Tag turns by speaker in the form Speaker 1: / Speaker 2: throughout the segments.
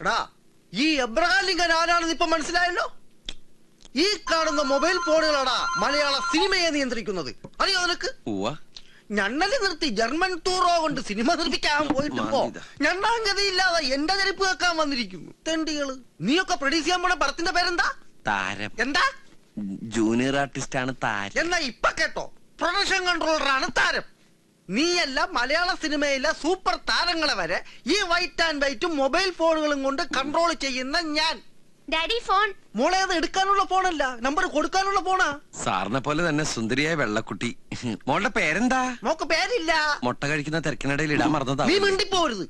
Speaker 1: എടാ ഈ Abraham Lincoln ആരാണെന്ന് ഇപ്പൊ മനസ്സിലായല്ലോ. ഈ കാണുന്ന മൊബൈൽ ഫോണുകളാടാ മലയാള സിനിമയെ നിയന്ത്രിക്കുന്നത്. അറിയോ നിനക്ക്? ഞണ്ണലി നിർത്തി ജർമ്മൻ ടൂറോ കൊണ്ട് സിനിമ നിർമ്മിക്കാൻ പോയിട്ടിപ്പോ ഞണ്ണാങ്കതിയില്ലാതെ എന്റെ ചെരുപ്പ് വെക്കാൻ വന്നിരിക്കുന്നു തെണ്ടികള്. നീയൊക്കെ പ്രൊഡ്യൂസ് ചെയ്യാൻ പോണ പടത്തിന്റെ പേരെന്താ?
Speaker 2: താരം.
Speaker 1: എന്താ?
Speaker 2: ജൂനിയർ ആർട്ടിസ്റ്റ് ആണ് താരം.
Speaker 1: എന്നാ ഇപ്പൊ കേട്ടോ, പ്രൊഡക്ഷൻ കൺട്രോളറാണ് താരം. നീയല്ല മലയാള സിനിമയിലെ സൂപ്പർ താരങ്ങളെ വരെ ഈ വൈറ്റ് ആൻഡ് വൈറ്റും മൊബൈൽ ഫോണുകളും കൊണ്ട് കൺട്രോൾ ചെയ്യുന്ന ഞാൻ.
Speaker 3: Daddy phone.
Speaker 1: മോളെ അത് എടുക്കാനുള്ള ഫോണല്ല, നമ്പർ കൊടുക്കാനുള്ള ഫോണാ.
Speaker 2: സാറിനെ പോലെ തന്നെ സുന്ദരിയായ വെള്ളക്കുട്ടി. മോളുടെ പേരെന്താ?
Speaker 1: മോക്ക് പേരില്ല.
Speaker 2: മുട്ട കഴിക്കുന്ന തിരക്കിനിടയിൽ ഇടാൻ മറന്നതാ.
Speaker 1: നീ മിണ്ടിപ്പോരുത്.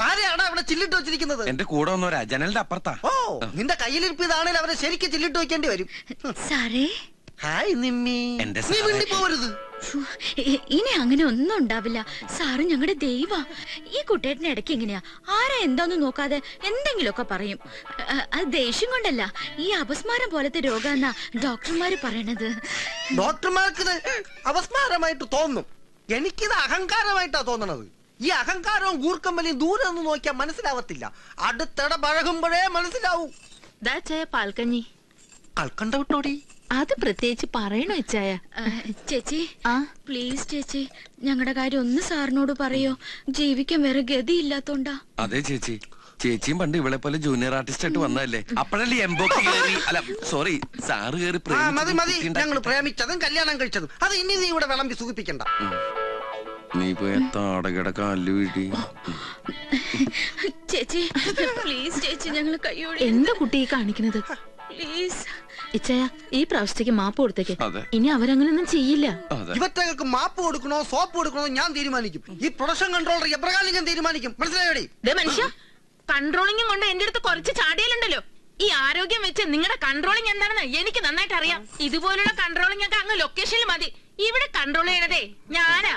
Speaker 1: ആരെയാണ് അവിടെ ചില്ലിട്ട് വെച്ചിരിക്കുന്നത്?
Speaker 2: എന്റെ കൂടെ വന്നവരാ, ജനലിന്റെ അപ്പുറത്താ.
Speaker 1: ഓ, നിന്റെ കയ്യിലിരിപ്പ് ഇതാണെങ്കിൽ അവരെ ശരിക്കും ചില്ലിട്ട് വെക്കേണ്ടി വരും.
Speaker 3: സാറേ.
Speaker 1: ഹായ് നിമ്മി. നീ മിണ്ടിപ്പോരുത്.
Speaker 3: ഇനി അങ്ങനെ ഒന്നും ഉണ്ടാവില്ല. സാറ് ഞങ്ങളുടെ ദൈവ. ഈ കുട്ടേട്ടന് ഇടയ്ക്ക് എങ്ങനെയാ ആരാ എന്താന്ന് നോക്കാതെ എന്തെങ്കിലുമൊക്കെ പറയും. അത് ദേഷ്യം കൊണ്ടല്ല, ഈ അപസ്മാരം പോലത്തെ രോഗാന്നാ ഡോക്ടർമാര് പറയണത്.
Speaker 1: ഡോക്ടർമാർക്ക് അപസ്മാരമായിട്ട് തോന്നും, എനിക്കിത് അഹങ്കാരമായിട്ടാ തോന്നണത്. ഈ അഹങ്കാരവും ഗൂർക്കമ്പലിയും ദൂരെ നിന്ന് നോക്കിയാൽ മനസ്സിലാവത്തില്ല, അടുത്തിടെ പഴകുമ്പോഴേ മനസ്സിലാവൂ.
Speaker 3: പാൽക്കഞ്ഞി
Speaker 1: കൽക്കണ്ട വിട്ടോടി.
Speaker 3: അത് പ്രത്യേകിച്ച് പറയണോ ഇച്ചായ? ചേച്ചി പ്ലീസ് ചേച്ചി, ഞങ്ങളുടെ കാര്യം ഒന്ന് സാറിനോട് പറയോ, ജീവിക്കാൻ വേറെ ഗതിയില്ലാത്തോണ്ടാ.
Speaker 2: അതെ ചേച്ചി, ചേച്ചിയും പണ്ട് ഇവളെ പോലെ ജൂനിയർ ആർട്ടിസ്റ്റ് ആയിട്ട് വന്നതല്ലേ, അപ്പോഴല്ലേ എംബോക്ക് കയറി, അല്ല സോറി സാറ് കയറി.
Speaker 1: മതി മതി, ഞങ്ങൾ പ്രേമിച്ചതും കല്യാണം കഴിച്ചതും അത് ഇനി നീ ഇവിടെ വിളമ്പി സുഖിപ്പിക്കണ്ട.
Speaker 2: നീ പോയ താടകട കാല് വീടി.
Speaker 3: ചേച്ചി പ്ലീസ് ചേച്ചി, ഞങ്ങൾ കയ്യോടെ.
Speaker 4: എന്താ കുട്ടി കാണിക്കുന്നത്?
Speaker 3: പ്ലീസ്
Speaker 4: ഇച്ചയ, ഈ പ്രാവശ്യത്തേക്ക് മാപ്പ് കൊടുത്തേക്ക്. ഇനി അവരങ്ങനൊന്നും ചെയ്യില്ല.
Speaker 1: ഇവറ്റകൾക്ക് മാപ്പ് കൊടുക്കണോ സോപ്പ് കൊടുക്കണോ ഞാൻ തീരുമാനിക്കും. ഈ പ്രൊഡക്ഷൻ കൺട്രോളർ എബ്രഹാം ലിങ്കൻ തീരുമാനിക്കും. മനസ്സിലായോടി?
Speaker 4: മനുഷ്യ, കൺട്രോളിംഗ് കൊണ്ട് എന്റെ അടുത്ത് കുറച്ച് ചാടിയാലുണ്ടല്ലോ. ഈ ആരോഗ്യം വെച്ച് നിങ്ങളുടെ കൺട്രോളിംഗ് എന്താണെന്ന് എനിക്ക് നന്നായിട്ട് അറിയാം. ഇതുപോലുള്ള കൺട്രോളിംഗ് ഒക്കെ അങ്ങ് ലൊക്കേഷനിൽ മതി. ഇവിടെ കൺട്രോൾ ചെയ്യണതേ ഞാനാ.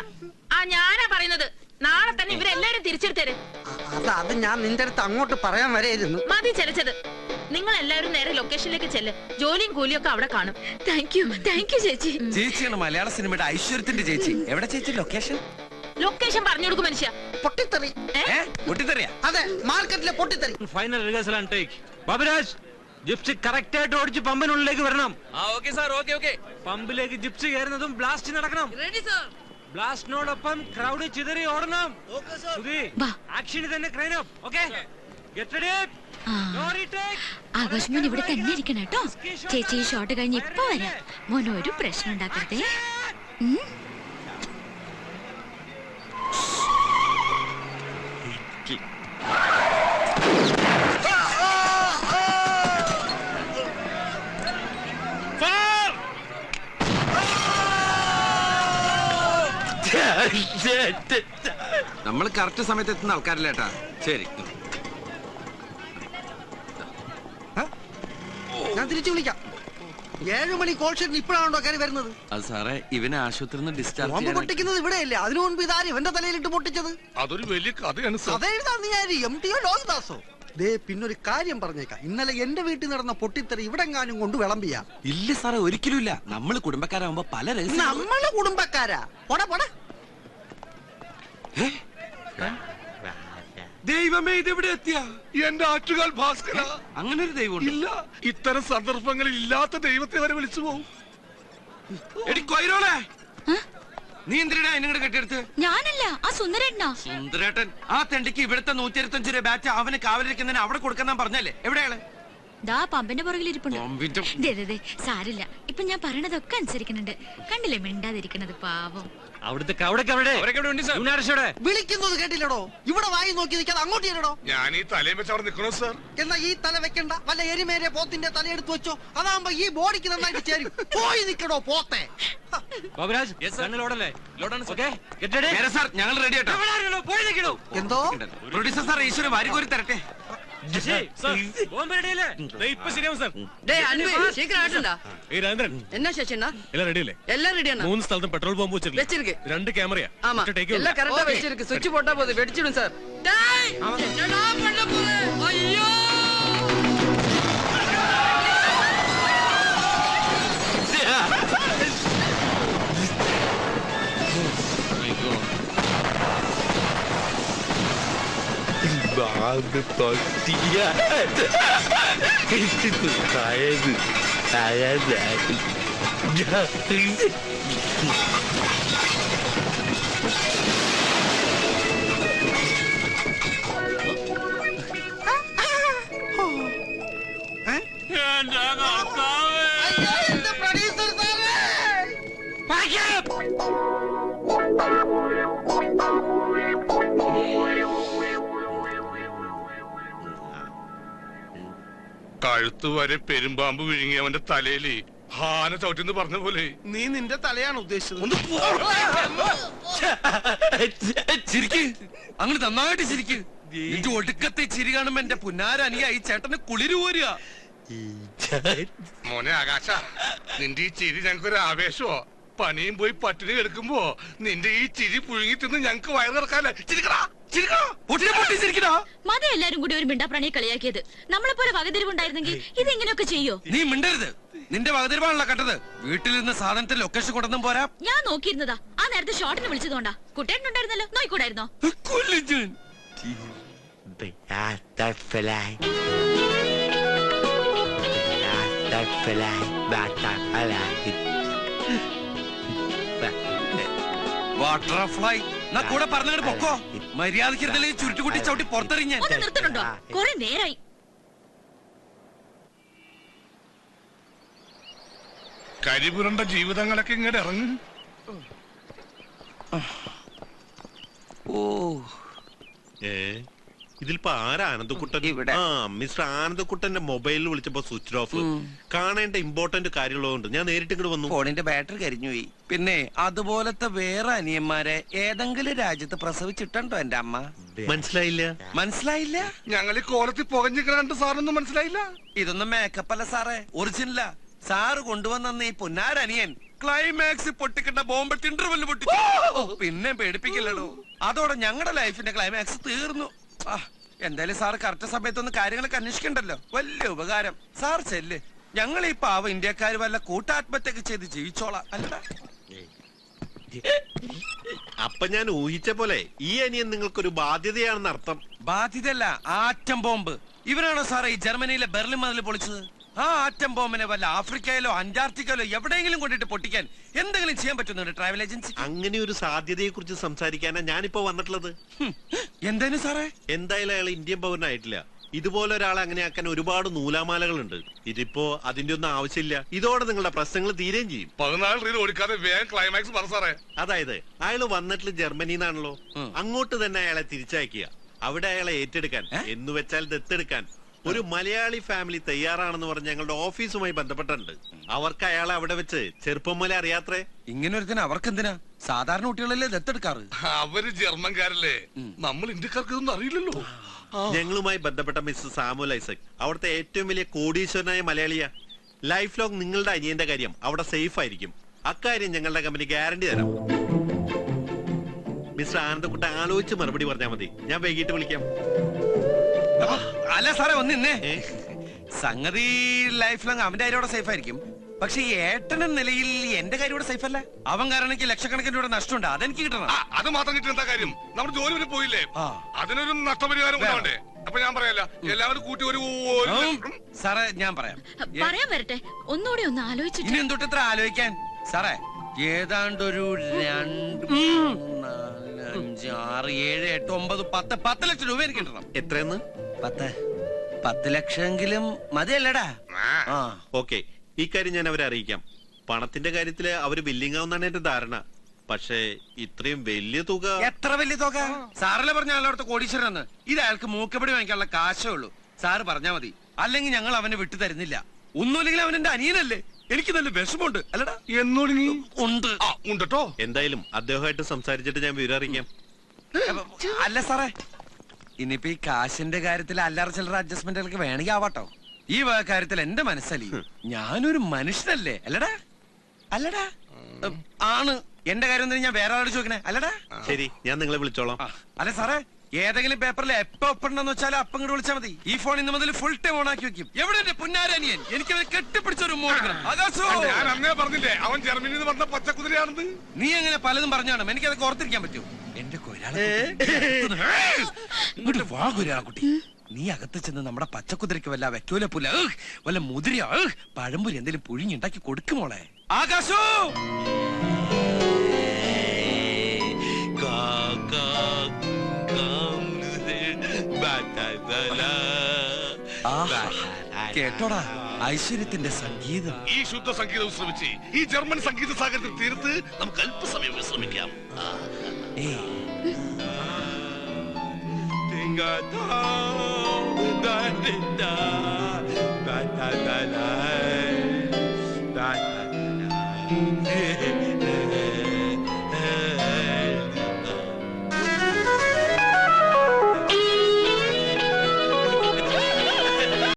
Speaker 4: ഞാനാ പറയുന്നത്. നാളെ തന്നെ ഇവരെല്ലാരും തിരിച്ചെടുത്തരും.
Speaker 1: അത് ഞാൻ നിന്റെ അടുത്ത് അങ്ങോട്ട് പറയാൻ വരെയായിരുന്നു.
Speaker 4: മതി ചലച്ചത്. നിങ്ങൾ എല്ലാവരും നേരെ ലൊക്കേഷനിലേക്ക് ചെല്ല്. ജോലിയും കൂലിയും ഒക്കെ അവിടെ കാണും.
Speaker 3: താങ്ക് യു ചേച്ചി.
Speaker 2: ചേച്ചിയാണ് മലയാള സിനിമയുടെ ഐശ്വര്യത്തിന്റെ ചേച്ചി. എവിടെ ചേച്ചി ലൊക്കേഷൻ?
Speaker 4: ലൊക്കേഷൻ പറഞ്ഞു കൊടുക്കും മനുഷ്യ.
Speaker 1: പൊട്ടിത്തെറി.
Speaker 2: പൊട്ടിത്തെറിയാ?
Speaker 1: അതെ, മാർക്കറ്റിലെ പൊട്ടിത്തെറി.
Speaker 5: Final rehearsal and take. Baburaj, gypsy correct ആയിട്ട് ഓടിച്ച് പമ്പിനുള്ളിലേക്ക് വരണം. പമ്പിലേക്ക് ജിപ്സി കയറുന്നതും ബ്ലാസ്റ്റ് നടക്കണം. ബ്ലാസ്റ്റിനോടൊപ്പം ക്രൗഡ് ചിതറി ഓടണം. ആക്ഷന് തന്നെ crane up. Okay, get ready.
Speaker 3: Akash ഇവിടെ തന്നെ ഇരിക്കണം കേട്ടോ. ചേച്ചി ഈ ഷോട്ട് കഴിഞ്ഞ് ഇപ്പൊ വരാം. മോൻ ഒരു പ്രശ്നം ഉണ്ടാക്കരുതേ.
Speaker 2: നമ്മൾ കറക്റ്റ് സമയത്ത് എത്തുന്ന ആൾക്കാരില്ലേട്ടാ. ശരി,
Speaker 1: ഞാൻ തിരിച്ചു വിളിക്കാം. 7 മണി കോൾ ഷീറ്റിൽ ഇപ്പോഴാണോ കയറി വരുന്നത്?
Speaker 2: അത് സാറേ, ഇവനെ ആശുപത്രിയിൽ ഡിസ്ചാർജ്
Speaker 1: പൊട്ടിക്കുന്നത് ഇവിടെയല്ലേ, അതിനു മുൻപ് ഇതാരും ഇവന്റെ തലയിലിട്ട് പൊട്ടിച്ചത്.
Speaker 6: അതൊരു വലിയ കഥയാണ്.
Speaker 1: കഥ എഴുതാൻ നീ ആര്? MTO ലോഹിദാസോ? ദേ, പിന്നൊരു കാര്യം പറഞ്ഞേക്കാം. ഇന്നലെ എന്റെ വീട്ടിൽ നടന്ന പൊട്ടിത്തെറി ഇവിടെങ്ങാനും കൊണ്ട് വിളമ്പിയാ?
Speaker 2: ഇല്ല സാറേ, ഒരിക്കലും ഇല്ല. നമ്മള് കുടുംബക്കാരാകുമ്പോ പല രഹസ്യം.
Speaker 1: നമ്മള് കുടുംബക്കാരാ? പോടാ പോടാ.
Speaker 2: ദൈവമേ, ഇതെവിടെ എത്തിയ?
Speaker 6: എന്റെ ആറ്റുകാൽ ഭാസ്കര,
Speaker 2: അങ്ങനെ ഒരു ദൈവം
Speaker 6: ഇല്ല. ഇത്തരം സന്ദർഭങ്ങളിൽ ഇല്ലാത്ത ദൈവത്തെ വരെ വിളിച്ചു പോകും.
Speaker 2: നീ എന്തിനാ എന്നെ കെട്ടിയെടുത്ത്?
Speaker 3: ഞാനല്ല, ആ സുന്ദരേട്ടനാ.
Speaker 2: സുന്ദരേട്ടൻ ആ തെണ്ടിക്ക് ഇവിടുത്തെ 125 രൂപ ബാറ്റ് അവന് കാവലിരിക്കുന്നതിന് അവിടെ കൊടുക്കാൻ പറഞ്ഞല്ലേ? എവിടെയാണ്?
Speaker 3: ദാ പമ്പിന്റെ പുറകിലിരിപ്പുണ്ട്. സാരില്ല, ഇപ്പൊ ഞാൻ പറയണതൊക്കെ അനുസരിക്കുന്നുണ്ട്. കണ്ടില്ലേ മിണ്ടാതിരിക്കണത്, പാവം.
Speaker 1: വിളിക്കുന്നത് കേട്ടില്ലടോ? ഇവിടെ വായി നോക്കി നിൽക്കാതെ അങ്ങോട്ട് ചെല്ലടോ.
Speaker 6: ഞാൻ ഈ തലയും വെച്ച് അവിടെ നിൽക്കണോ സാർ?
Speaker 1: എന്നാ ഈ തല വെക്കണ്ട, വല്ല എരിമേരെ പോത്തിന്റെ തല എടുത്ത് വെച്ചോ. അതാകുമ്പോ ഈ ബോഡിക്ക് നന്നായിട്ട് ചേരും. പോയി നിൽക്കണോ പോത്തെ.
Speaker 2: ഞങ്ങൾ റെഡി ആട്ടോ.
Speaker 1: എന്തോ
Speaker 2: പ്രൊഡ്യൂസർ സാർ ഈശ്വരൻ വാരികോരി തരട്ടെ.
Speaker 7: என்ன சேஷனா எல்லாம் ரெடி இல்ல? எல்லாம் ரெடியானா?
Speaker 5: 3 സ്ഥലത്തും പെട്രോൾ ബോംബ് വെച്ചിருக்கு. 2 ക്യാമറയാ.
Speaker 7: ஆமா, எல்லாம் கரெக்ட்டா வெச்சிருக்கு. சுவிட்ச் போட்டா போதும், வெடிச்சிடும் சார். டேய், என்னடா பண்ண போற? ஐயோ!
Speaker 1: അയ്യോ, എന്റെ പ്രൊഡ്യൂസർ സാറേ!
Speaker 6: കഴുത്ത് വരെ പെരുമ്പാമ്പ് വിഴുങ്ങി അവന്റെ തലയില് ഹാന ചവിട്ടിന്ന് പറഞ്ഞ പോലെ
Speaker 8: നീ നിന്റെ തലയാണ് ഉദ്ദേശിച്ചത്.
Speaker 6: ഒന്ന്
Speaker 2: ചിരിക്ക്, അങ്ങനെ നന്നായിട്ട് ചിരിക്ക്. നിന്റെ ഒടുക്കത്തെ ചിരി കാണുമ്പോ എന്റെ പുന്നാരനിയ ഈ ചേട്ടന് കുളിര് പോരുക.
Speaker 6: മോനെ ആകാശ, നിന്റെ ഈ ചിരി ഞങ്ങൾക്കൊരു ആവേശമോ? പണിയും പോയി പട്ടിണി എടുക്കുമ്പോ നിന്റെ ഈ ചിരി പുഴുങ്ങി തിന്ന് ഞങ്ങക്ക് വയറ് കിടക്കാല്ലേ? ചിരിക്കടാ, ചിരിക്കടാ.
Speaker 3: മത എല്ലാരും കൂടി ഒരു മിണ്ടാപ്രാണിയെ കളിയാക്കിയത്. നമ്മളെ പോലെ വകതിരിവുണ്ടായിരുന്നെങ്കിൽ ഇത് ഇങ്ങനെയൊക്കെ ചെയ്യോ?
Speaker 2: നീ മിണ്ടരുത്. നിന്റെ വകതിരുവാണല്ലോ കട്ടത്. വീട്ടിൽ നിന്ന് സാധനത്തിൽ ലൊക്കേഷൻ കൊണ്ടൊന്നും പോരാ.
Speaker 3: ഞാൻ നോക്കിയിരുന്നതാ. ആ നേരത്തെ ഷോട്ടിന് വിളിച്ചതുകൊണ്ടാ. കുട്ടേട്ടനുണ്ടായിരുന്നല്ലോ, നോയിക്കൂടായിരുന്നോ?
Speaker 2: വാട്ടർഫ്ലൈ കൂടെ പറഞ്ഞങ്ങോട്ട് പൊക്കോ. മര്യാദക്കിരുന്നല്ലേ ചുരുട്ടുകുട്ടി ചവിട്ടി പുറത്തെറിഞ്ഞ.
Speaker 3: ഒന്ന് നിർത്തണുണ്ടോ? കൊറേ നേരായി.
Speaker 6: കരിപുരണ്ട ജീവിതങ്ങളൊക്കെ ഇങ്ങോട്ട് ഇറങ്ങും.
Speaker 8: ഇതിലിപ്പോ ആരാ ആനന്ദക്കുട്ടൻ? ആ, മിസ്റ്റർ ആനന്ദക്കുട്ടന്റെ മൊബൈലിൽ വിളിച്ചപ്പോ സ്വിച്ച് ഓഫ്. കാണേണ്ട ഇമ്പോർട്ടന്റ് കാര്യമുള്ളതുകൊണ്ട് ഞാൻ നേരിട്ട് ഇങ്ങോട്ട് വന്നു.
Speaker 2: ഫോണിന്റെ ബാറ്ററി കരിഞ്ഞുപോയി. പിന്നെ അതുപോലത്തെ വേറെ അനിയന്മാരെ ഏതെങ്കിലും രാജ്യത്ത് പ്രസവിച്ചിട്ടുണ്ടോ എന്റെ അമ്മ?
Speaker 8: മനസ്സിലായില്ല.
Speaker 2: മനസ്സിലായില്ല?
Speaker 6: ഞങ്ങൾ ഈ കോലത്തിൽ പുകഞ്ഞിക്കണ കണ്ട് സാറൊന്നും മനസ്സിലായില്ല.
Speaker 2: ഇതൊന്നും മേക്കപ്പ് അല്ല സാറേ, ഒറിജിനലാ. സാറ് കൊണ്ടുവന്ന ഈ പുന്നാരനിയൻ ക്ലൈമാക്സ് പൊട്ടിക്കേണ്ട ബോംബ് ഇന്റർവെല് പൊട്ടി. പിന്നെ പേടിപ്പിക്കില്ലടോ. അതോടെ ഞങ്ങളുടെ ലൈഫിന്റെ ക്ലൈമാക്സ് തീർന്നു. എന്തായാലും സാർ കറക്റ്റ് സമയത്തൊന്ന് കാര്യങ്ങളൊക്കെ അന്വേഷിക്കണ്ടല്ലോ. വലിയ ഉപകാരം. സാർ ചെല്ല്. ഞങ്ങൾ ഈ പാവ ഇന്ത്യക്കാര് വല്ല കൂട്ടാത്മഹത്യൊക്കെ ചെയ്ത് ജീവിച്ചോളാം. അല്ലടാ,
Speaker 8: അപ്പൊ ഞാൻ ഊഹിച്ച പോലെ ഈ അനിയൻ നിങ്ങൾക്കൊരു ബാധ്യതയാണെന്ന് അർത്ഥം.
Speaker 2: ബാധ്യതയല്ല, ആറ്റം ബോംബ്. ഇവരാണോ സാറേ ഈ ജർമ്മനിയിലെ ബെർലിൻ മതിൽ പൊളിച്ചത്? ആ ആറ്റം ബോംബിനെ വല്ല ആഫ്രിക്കയിലോ അന്റാർട്ടിക്കയിലോ എവിടെയെങ്കിലും കൊണ്ടിട്ട് പൊട്ടിക്കാൻ എന്തെങ്കിലും ചെയ്യാൻ പറ്റുന്നുണ്ട് ട്രാവൽ ഏജൻസി?
Speaker 8: അങ്ങനെ ഒരു സാധ്യതയെ കുറിച്ച് സംസാരിക്കാനാ ഞാനിപ്പോ വന്നിട്ടുള്ളത്.
Speaker 2: എന്തായാലും സാറേ,
Speaker 8: എന്തായാലും അയാൾ ഇന്ത്യൻ പൗരനായിട്ടില്ല. ഇതുപോലെ ഒരാളെ അങ്ങനെ ആക്കാൻ ഒരുപാട് നൂലാമാലകളുണ്ട്. ഇതിപ്പോ അതിന്റെ ഒന്നും ആവശ്യമില്ല. ഇതോടെ നിങ്ങളുടെ പ്രശ്നങ്ങൾ തീരുകയും ചെയ്യും.
Speaker 6: 14 റീൽ ഓടിക്കാതെ വേഗം ക്ലൈമാക്സ് പറ സാറേ.
Speaker 8: അതായത് അയാൾ വന്നിട്ടുള്ള ജർമ്മനിന്നാണല്ലോ, അങ്ങോട്ട് തന്നെ അയാളെ തിരിച്ചയക്കുക. അവിടെ അയാളെ ഏറ്റെടുക്കാൻ, എന്ന് വെച്ചാൽ ദത്തെടുക്കാൻ ഒരു മലയാളി ഫാമിലി തയ്യാറാണെന്ന് പറഞ്ഞ് ഞങ്ങളുടെ ഓഫീസുമായി ബന്ധപ്പെട്ടിട്ടുണ്ട്. അവർക്ക് അയാളെ അവിടെ വെച്ച് ചെറുപ്പം മുതലേ അറിയാത്രേ.
Speaker 2: ഇങ്ങനെ ഒരുത്തിന് അവർക്കെന്തിനാ? സാധാരണ കുട്ടികളല്ലേ ദത്തെടുക്കാറ്.
Speaker 6: അവര് ജർമ്മൻകാരല്ലേ, നമ്മൾ ഇന്ത്യക്കാർക്ക് ഇതൊന്നും അറിയില്ലല്ലോ.
Speaker 8: ഞങ്ങളുമായി ബന്ധപ്പെട്ട മിസ്റ്റർ സാമുൽ ഐസക് അവിടുത്തെ ഏറ്റവും വലിയ കോടീശ്വരനായ മലയാളിയാ. ലൈഫ് ലോങ് നിങ്ങളുടെ അനിയന്റെ കാര്യം അവിടെ സേഫ് ആയിരിക്കും. അക്കാര്യം ഞങ്ങളുടെ കമ്പനി ഗ്യാരണ്ടി തരാം. മിസ്റ്റർ ആനന്ദക്കുട്ട ആലോചിച്ച് മറുപടി പറഞ്ഞാൽ മതി. ഞാൻ വൈകിട്ട് വിളിക്കാം.
Speaker 2: അല്ല സാറേ, ഒന്നിന്നേ. സംഗതി ലൈഫ് ലോങ് അവന്റെ കാര്യം സേഫ് ആയിരിക്കും. പക്ഷെ ഈ ഏട്ടന്റെ നിലയിൽ എന്റെ കാര്യം ഇവിടെ സേഫ് അല്ല. അവൻ കാരണം എനിക്ക് ലക്ഷക്കണക്കിന് രൂപ നഷ്ടമുണ്ട്. അതെനിക്ക് കിട്ടണം.
Speaker 6: അത് മാത്രം കിട്ടിയ എന്താ കാര്യം? നമ്മുടെ ജോലി വരെ പോയില്ലേ? അതിനൊരു നഷ്ടപരിഹാരം ഉണ്ടാവണ്ടേ? അപ്പൊ ഞാൻ പറയല്ല, എല്ലാവരും കൂട്ടി ഒരു
Speaker 2: സാറേ ഞാൻ പറയാം.
Speaker 3: പറയാൻ വരട്ടെ, ഒന്നുകൂടി ഒന്ന് ആലോചിച്ചിട്ട്.
Speaker 2: ഇനി എന്തൊട്ട് ഇത്ര ആലോചിക്കാൻ? സാറേ, ഏതാണ്ടൊരു 2, 4, 5, 6, 7, 8, 9, 10, 10 ലക്ഷം രൂപ എനിക്ക് കിട്ടണം.
Speaker 8: എത്രയെന്ന്?
Speaker 2: 10 ലക്ഷമെങ്കിലും മതിയല്ലടാ.
Speaker 8: ഓക്കെ, ഈ കാര്യം ഞാൻ അവരെ അറിയിക്കാം. പണത്തിന്റെ കാര്യത്തില് അവര് ബില്ലിംഗ് ആവുന്നാണ് എന്റെ ധാരണ. പക്ഷേ ഇത്രയും വലിയ തുക.
Speaker 2: എത്ര വലിയ തുക? സാറല്ലേ പറഞ്ഞ അയാളോടത്ത് കോടീശ്വരന്ന്. ഇത് അയാൾക്ക് മൂക്കപ്പടി വാങ്ങിക്കാനുള്ള കാശേ ഉള്ളൂ. സാറ് പറഞ്ഞാ മതി. അല്ലെങ്കിൽ ഞങ്ങൾ അവനെ വിട്ടു തരുന്നില്ല. ഒന്നുമില്ലെങ്കിൽ അവൻ എന്റെ അനിയനല്ലേ. എനിക്ക് നല്ല വിഷമമുണ്ട്. അല്ലടാ,
Speaker 6: എന്നോട്
Speaker 2: ഉണ്ട്.
Speaker 6: ഉണ്ടോ?
Speaker 8: എന്തായാലും അദ്ദേഹമായിട്ട് സംസാരിച്ചിട്ട് ഞാൻ വിവരം അറിയിക്കാം.
Speaker 2: അല്ല സാറേ, ഇനിയിപ്പോ ഈ കാശിന്റെ കാര്യത്തിൽ അല്ലറ ചില്ലറ അഡ്ജസ്റ്റ്മെന്റുകൾക്ക് വേണമെങ്കിൽ ആവാട്ടോ. ഈ കാര്യത്തിൽ എന്റെ മനസ്സലി ഞാനൊരു മനുഷ്യനല്ലേ. അല്ലടാ? അല്ലടാ? ആണ്. എന്റെ കാര്യം ഞാൻ വേറെ ആളോട് ചോദിക്കണേ. അല്ലടാ?
Speaker 8: ശരി, ഞാൻ നിങ്ങളെ വിളിച്ചോളാം.
Speaker 2: അല്ല സാറേ, ഏതെങ്കിലും പേപ്പറിൽ എപ്പോ ഒപ്പുണ്ടെന്ന് വെച്ചാൽ അപ്പം ഇങ്ങോട്ട് വിളിച്ചാൽ മതി. ഈ ഫോൺ ഇന്ന് മുതൽ ഫുൾ ടൈം ഓൺ ആക്കി വെക്കും. എവിടെ എന്റെ പുന്നാരനിയൻ? എനിക്ക് അവനെ കെട്ടിപ്പിടിച്ചൊരു
Speaker 6: ഞാൻ അന്നേ പറഞ്ഞില്ലേ അവൻ ജർമ്മനിയിൽ നിന്ന് വന്ന പച്ചക്കുതിരയാണെന്ന്.
Speaker 2: നീ അങ്ങനെ പലതും പറഞ്ഞാണ്, എനിക്കതൊക്കെ ഓർത്തിരിക്കാൻ പറ്റൂ. എന്റെ ഇങ്ങോട്ട് വാ കുട്ടി. നീ അകത്ത് ചെന്ന് നമ്മുടെ പച്ചക്കുതിരയ്ക്ക് വല്ല വെക്കൂല പുല വല്ല മുതിര പഴംപുരി എന്തെങ്കിലും പുഴുങ്ങിണ്ടാക്കി കൊടുക്കുമോളെ. ആകാശോ കേട്ടോടാ ഐശ്വര്യത്തിന്റെ സംഗീതം.
Speaker 6: ഈ ശുദ്ധ സംഗീതം ശ്രമിച്ച് ഈ ജർമ്മൻ സംഗീത സാഗരത്തിൽ തീർത്ത് നമുക്ക് അല്പസമയം വിശ്രമിക്കാം.